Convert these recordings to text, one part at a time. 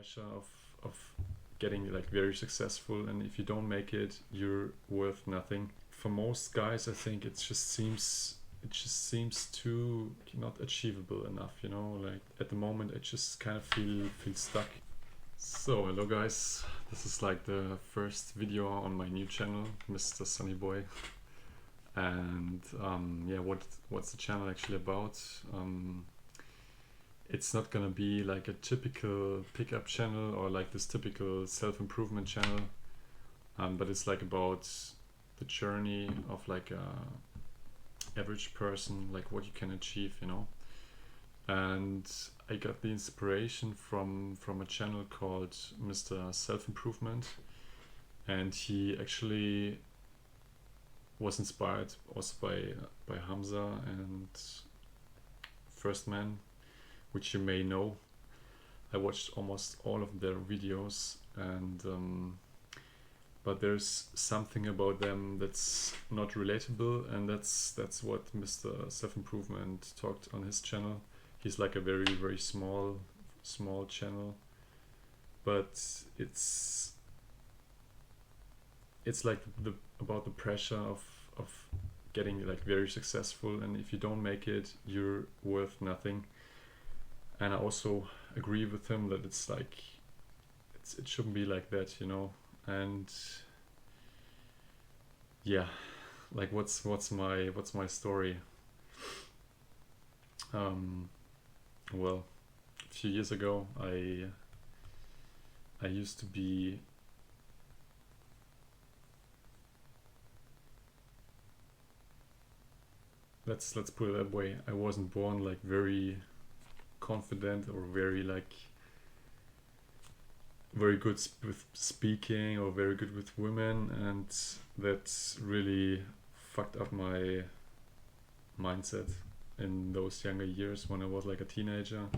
pressure of getting like very successful, and if you don't make it, you're worth nothing. For most guys, I think it just seems too not achievable enough, you know, like at the moment I just kind of feel stuck. So hello guys, this is like the first video on my new channel, Mr. Sunnyboy. And yeah, what's the channel actually about? It's not gonna be like a typical pickup channel or like this typical self-improvement channel, but it's like about the journey of like a average person, like what you can achieve, you know. And I got the inspiration from a channel called Mr. Selfimprovement, and he actually was inspired also by Hamza and 1STMAN, which you may know. I watched almost all of their videos, and but there's something about them that's not relatable, and that's what Mr. Self-Improvement talked on his channel. He's like a very small channel, but it's like about the pressure of getting like very successful, and if you don't make it, you're worth nothing. And I also agree with him that it's like it shouldn't be like that, you know. And yeah, like what's my story? Well, a few years ago, I used to be let's put it that way. I wasn't born like very confident or very good with speaking or very good with women, and that's really fucked up my mindset in those younger years when I was like a teenager,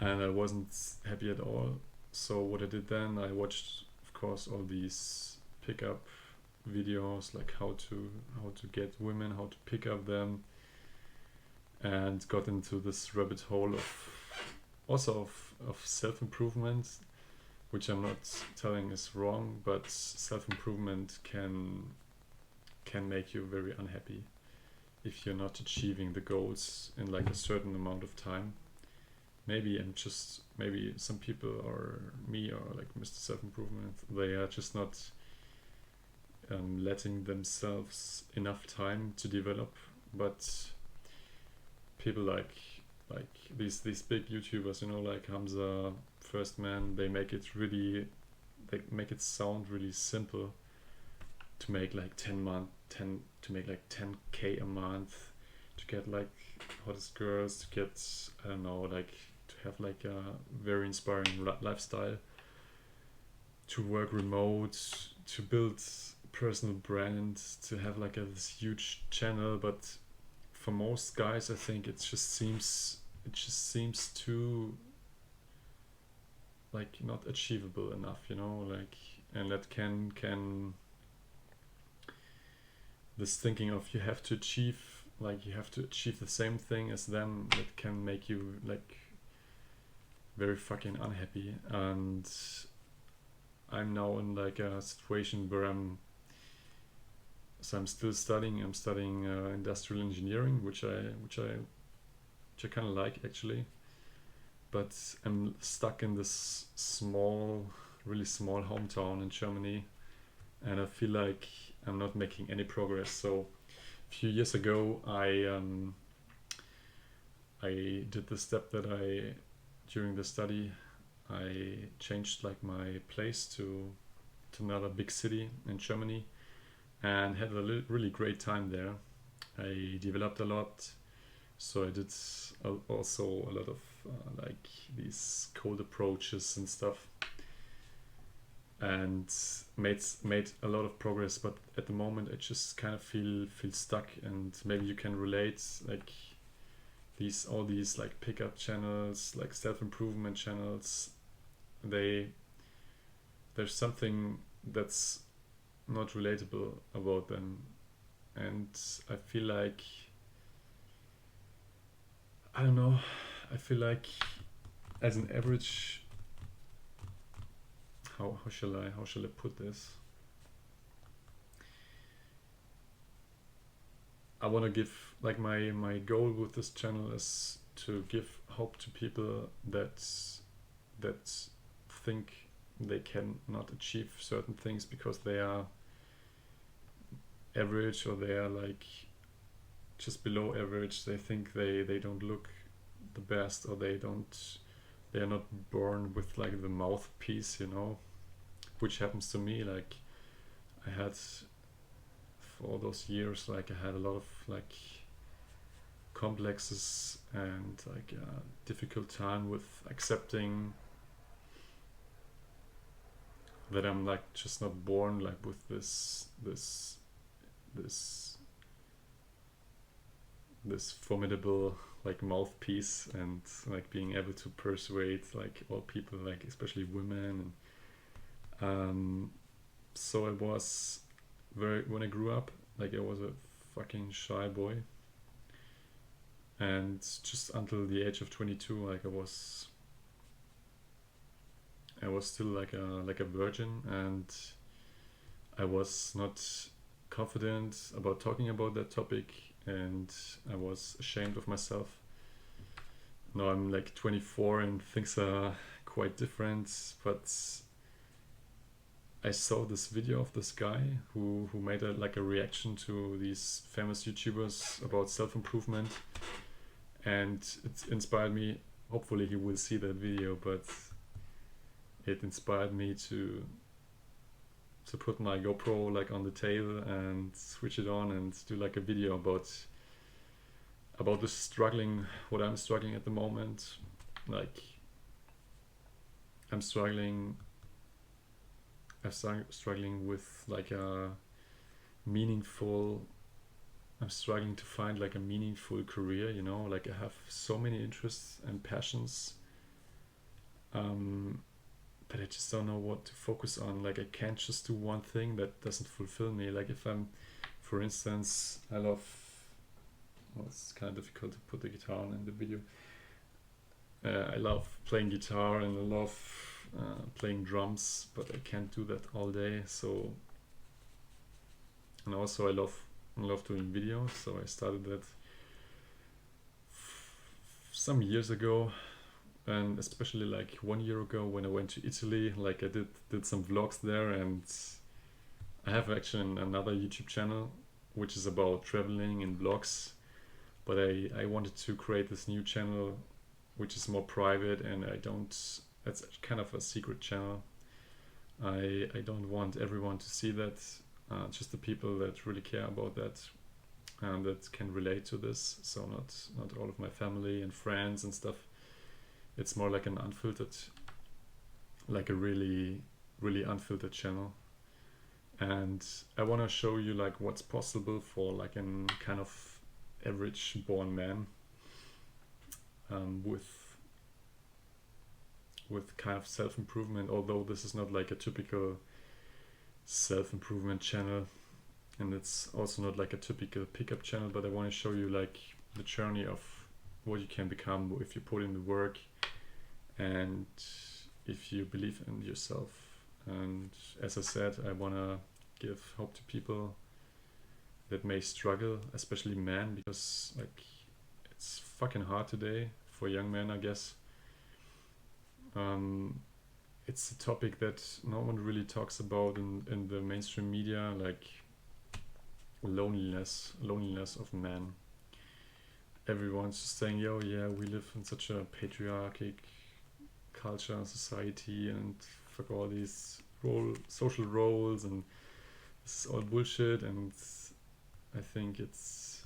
and I wasn't happy at all. So what I did then, I watched, of course, all these pickup videos, like how to get women, how to pick up them, and got into this rabbit hole of self-improvement, which I'm not telling is wrong, but self-improvement can make you very unhappy if you're not achieving the goals in like a certain amount of time. Maybe some people or me or like Mr. Self-Improvement, they are just not letting themselves enough time to develop. But people like these big YouTubers, you know, like Hamza, 1STMAN, they make it sound really simple to make like 10k a month, to get like hottest girls, to get, I don't know, like to have like a very inspiring lifestyle, to work remote, to build personal brand, to have like this huge channel. But for most guys, I think it just seems too like not achievable enough, you know, like, and that can this thinking of you have to achieve the same thing as them, that can make you like very fucking unhappy. And I'm now in like a situation where I'm still studying. I'm studying industrial engineering, which I kind of like actually, but I'm stuck in this really small hometown in Germany, and I feel like I'm not making any progress. So a few years ago, I did the step that during the study, I changed like my place to another big city in Germany, and had a really great time there. I developed a lot, so I did also a lot of like these cold approaches and stuff, and made a lot of progress. But at the moment, I just kind of feel stuck, and maybe you can relate. Like all these like pickup channels, like self-improvement channels, there's something that's not relatable about them, and I feel like, I don't know, I feel like as an average how shall I put this? I want to give, like, my goal with this channel is to give hope to people that think they cannot achieve certain things because they are average, or they are like just below average. They think they don't look the best, or they are not born with like the mouthpiece, you know, which happens to me. Like, I had, for all those years, like, I had a lot of like complexes and like a difficult time with accepting that I'm like just not born like with this formidable like mouthpiece, and like being able to persuade like all people, like especially women. And so I was when I grew up, like, I was a fucking shy boy, and just until the age of 22, like, I was still like a virgin, and I was not confident about talking about that topic, and I was ashamed of myself. Now I'm like 24 and things are quite different, but I saw this video of this guy who made a reaction to these famous YouTubers about self-improvement, and it inspired me. Hopefully he will see that video, but it inspired me to put my GoPro like on the table and switch it on and do like a video about the struggling, what I'm struggling at the moment. Like, I'm struggling with like a meaningful, I'm struggling to find like a meaningful career, you know. Like, I have so many interests and passions, but I just don't know what to focus on. Like, I can't just do one thing that doesn't fulfill me. Like, if I'm, for instance, I love, well, it's kind of difficult to put the guitar on in the video. I love playing guitar, and I love playing drums, but I can't do that all day. So, and also I love doing videos. So I started that some years ago, and especially like 1 year ago when I went to Italy. Like, I did some vlogs there, and I have actually another YouTube channel which is about traveling and vlogs, but I wanted to create this new channel which is more private, and it's kind of a secret channel. I don't want everyone to see that, just the people that really care about that, and that can relate to this. So not all of my family and friends and stuff. It's more like an unfiltered, like a really unfiltered channel. And I want to show you like what's possible for like an kind of average born man, with kind of self-improvement. Although this is not like a typical self-improvement channel, and it's also not like a typical pickup channel, but I want to show you like the journey of what you can become if you put in the work and if you believe in yourself. And as I said, I want to give hope to people that may struggle, especially men, because like it's fucking hard today for young men, I guess. It's a topic that no one really talks about in the mainstream media, like loneliness of men. Everyone's just saying, yo, yeah, we live in such a patriarchic culture and society, and fuck all these social roles, and this is all bullshit. And I think it's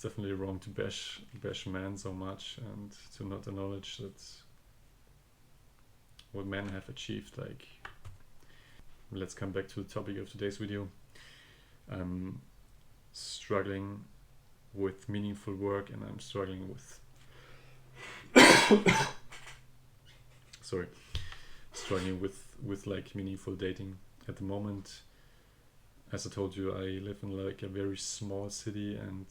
definitely wrong to bash men so much, and to not acknowledge that what men have achieved. Like, let's come back to the topic of today's video. I'm struggling with meaningful work, and I'm struggling with struggling with like meaningful dating at the moment. As I told you, I live in like a very small city, and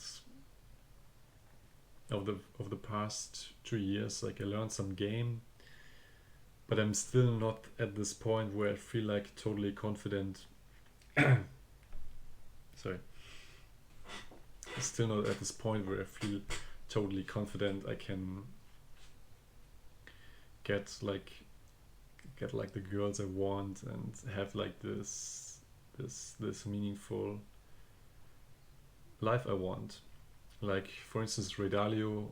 of the past 2 years, like, I learned some game but I'm still not at this point where I feel like totally confident. Sorry. I'm still not at this point where I feel totally confident I can get like the girls I want and have like this meaningful life I want. Like, for instance, Ray Dalio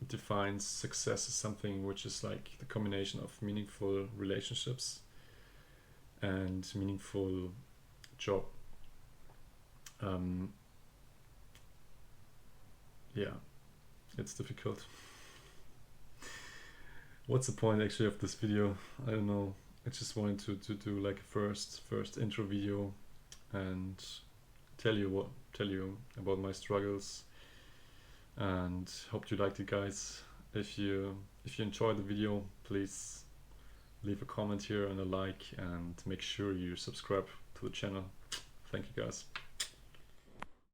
defines success as something which is like the combination of meaningful relationships and meaningful job. Yeah, it's difficult. What's the point actually of this video? I don't know. I just wanted to do like a first intro video and tell you about my struggles, and hope you liked it, guys. If you enjoyed the video, please leave a comment here and a like, and make sure you subscribe to the channel. Thank you, guys.